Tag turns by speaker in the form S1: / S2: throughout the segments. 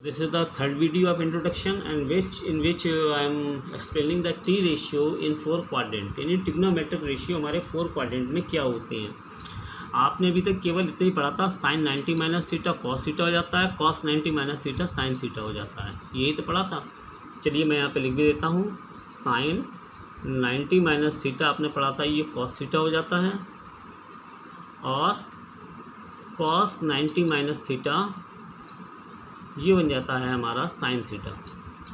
S1: This is the third video of introduction and in which I am explaining the T ratio in 4 quadrant. यानी trigonometric ratio हमारे 4 quadrant में क्या होते हैं। आपने अभी तक केवल इतना ही पढ़ा था, sine 90 minus theta cos theta हो जाता है, cos 90 minus theta sine theta हो जाता है, यही तो पढ़ा था। चलिए मैं यहाँ पे लिख भी देता हूँ, साइन 90 माइनस थीटा आपने पढ़ा था, ये कॉस थीटा हो जाता है, और कॉस 90 माइनस थीटा ये बन जाता है हमारा साइन थीटा।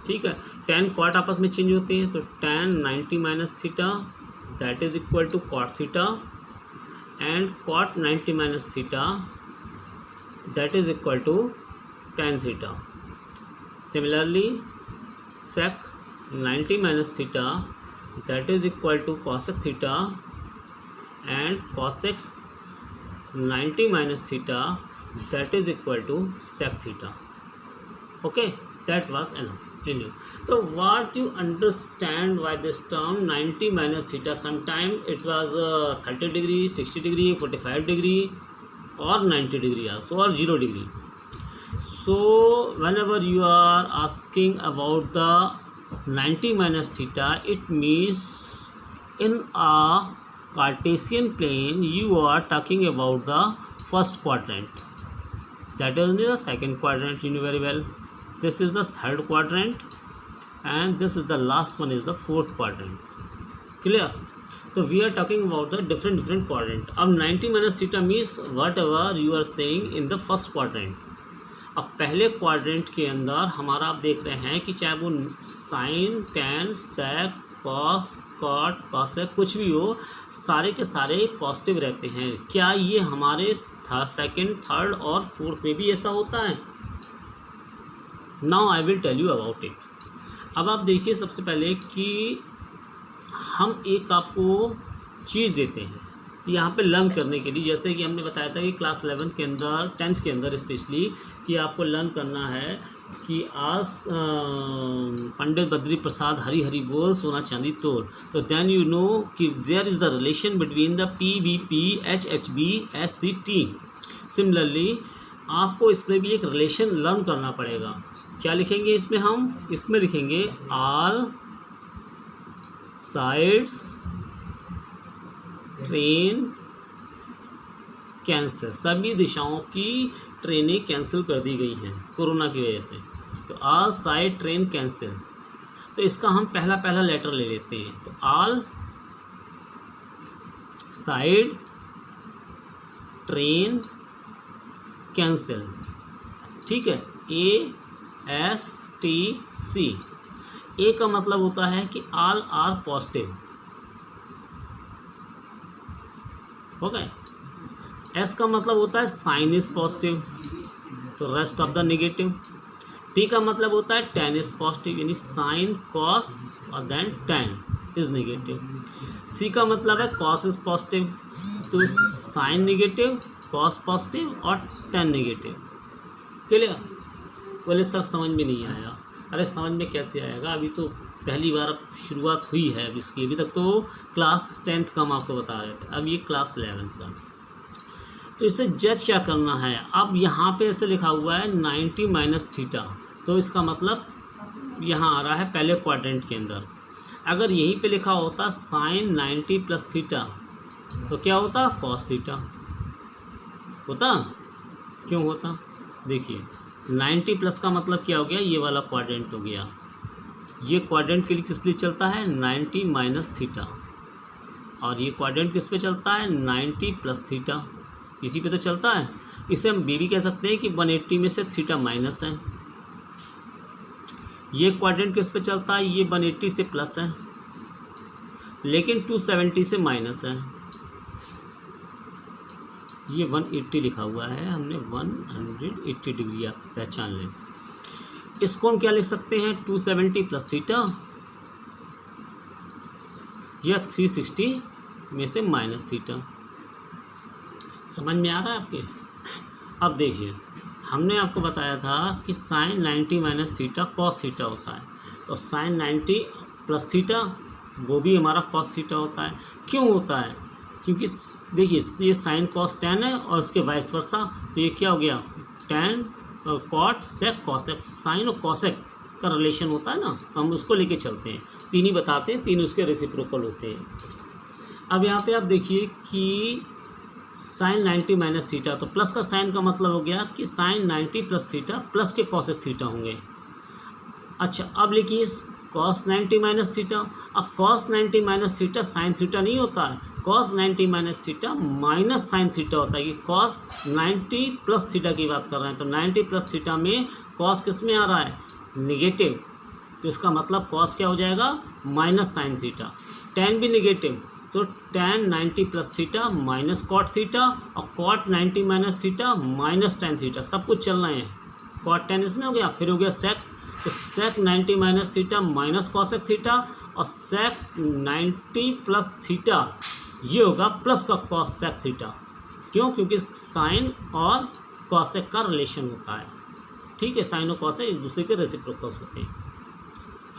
S1: ठीक है, टेन कॉट आपस में चेंज होते हैं, तो tan 90 minus theta that is equal to cot theta, and cot 90 minus theta that is equal to tan theta. Similarly sec 90 minus theta that is equal to cosec theta, and cosec 90 minus theta that is equal to sec theta. Okay, that was enough in you. So what you understand by this term 90 minus theta? Sometime it was 30 degree, 60 degree, 45 degree, or 90 degree also, or 0 degree. So whenever you are asking about the 90 minus theta, it means in a Cartesian plane you are talking about the first quadrant, that is the second quadrant, you know very well. This is the third quadrant, and this is the last one is the fourth quadrant. Clear? So we are talking about the different quadrant. अब 90 minus theta means whatever you are saying in the first quadrant. अब पहले quadrant के अंदर हमारा आप देख रहे हैं कि चाहे वो sine tan sec cos cot cosec कुछ भी हो, सारे के सारे पॉजिटिव रहते हैं। क्या ये हमारे सेकंड थर्ड और फोर्थ में भी ऐसा होता है? Now I will tell you about it. अब आप देखिए सबसे पहले कि हम एक आपको चीज़ देते हैं यहाँ पे लर्न करने के लिए, जैसे कि हमने बताया था कि क्लास 11th के अंदर 10th के अंदर स्पेशली कि आपको लर्न करना है कि आज पंडित बद्री प्रसाद हरी हरी बोल सोना चांदी तोड़, तो देन यू नो कि there is the relation between the PBP HHB SCT। Similarly आपको इसमें भी एक रिलेशन लर्न करना पड़ेगा। क्या लिखेंगे इसमें? हम इसमें लिखेंगे ऑल साइड्स ट्रेन कैंसिल, सभी दिशाओं की ट्रेनें कैंसिल कर दी गई हैं कोरोना की वजह से, तो ऑल साइड ट्रेन कैंसिल। तो इसका हम पहला लेटर ले लेते हैं, तो ऑल साइड ट्रेन कैंसिल। ठीक है, ASTC। ए का मतलब होता है कि ऑल आर पॉजिटिव, हो गए। एस का मतलब होता है साइन इज पॉजिटिव, तो rest of the negative. T का मतलब होता है टेन इज पॉजिटिव, यानी साइन कॉस और देन टेन इज नेगेटिव। सी का मतलब है कॉस इज पॉजिटिव, तो साइन नेगेटिव कॉस पॉजिटिव और टेन नेगेटिव। क्लियर? बोले सर समझ में नहीं आया। अरे समझ में कैसे आएगा, अभी तो पहली बार अब शुरुआत हुई है अब इसकी, अभी तक तो क्लास 10th का हम आपको बता रहे थे, अब ये क्लास 11th का। तो इसे जज क्या करना है? अब यहाँ पे ऐसे लिखा हुआ है 90 माइनस थीटा, तो इसका मतलब यहाँ आ रहा है पहले क्वाड्रेंट के अंदर। अगर यहीं पे लिखा होता साइन 90 प्लस थीटा, तो क्या होता? कॉस थीटा होता। क्यों होता? देखिए 90 प्लस का मतलब क्या हो गया? ये वाला क्वाड्रेंट हो गया। ये क्वाड्रेंट के लिए किस लिए चलता है? 90 माइनस थीटा, और ये क्वाड्रेंट किस पे चलता है? 90 प्लस थीटा, इसी पे तो चलता है। इसे हम भी कह सकते हैं कि 180 में से थीटा माइनस है। ये क्वाड्रेंट किस पे चलता है? ये 180 से प्लस है, लेकिन 270 से माइनस है। ये 180 लिखा हुआ है, हमने 180 डिग्री आप पहचान लें। इसको हम क्या लिख सकते हैं? 270 प्लस थीटा, या 360 में से माइनस थीटा। समझ में आ रहा है आपके? अब देखिए हमने आपको बताया था कि sine 90 minus theta cos theta होता है, तो साइन 90 प्लस थीटा वो भी हमारा कॉस थीटा होता है। क्यों होता है? क्योंकि देखिए ये साइन कॉस टेन है और इसके वाइस वर्सा, तो ये क्या हो गया? Tan cot sec cosec, sine और कॉसेक का रिलेशन होता है ना, हम उसको लेके चलते हैं। तीन ही बताते हैं, तीन उसके रेसिप्रोकल होते हैं। अब यहाँ पे आप देखिए कि साइन 90 माइनस थीटा, तो प्लस का साइन का मतलब हो गया कि साइन 90 प्लस थीटा प्लस के कॉसेक थीटा होंगे। अच्छा, अब लिखिए कॉस 90 माइनस थीटा। अब cos 90 minus theta sine theta नहीं होता है, cos 90 minus theta minus sine theta होता है। कि कॉस 90 प्लस थीटा की बात कर रहे हैं, तो 90 प्लस थीटा में कॉस किस में आ रहा है, निगेटिव, तो इसका मतलब कॉस क्या हो जाएगा, माइनस साइन थीटा। टेन भी निगेटिव, तो tan 90 plus theta minus cot theta, और cot 90 minus theta minus tan theta, सब कुछ चल रहे हैं। कॉट 10 इसमें हो गया, फिर हो गया सेक, तो सेक 90 minus theta minus cosec theta, और सेक 90 प्लस थीटा ये होगा प्लस का कॉसेक थीटा। क्यों, क्योंकि साइन और कॉसेक का रिलेशन होता है। ठीक है, साइन और कॉसेक एक दूसरे के रेसिप्रोकल्स होते हैं।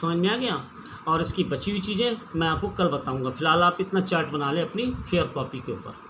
S1: समझ में आ गया। और इसकी बची हुई चीज़ें मैं आपको कल बताऊंगा। फिलहाल आप इतना चार्ट बना लें अपनी फेयर कॉपी के ऊपर।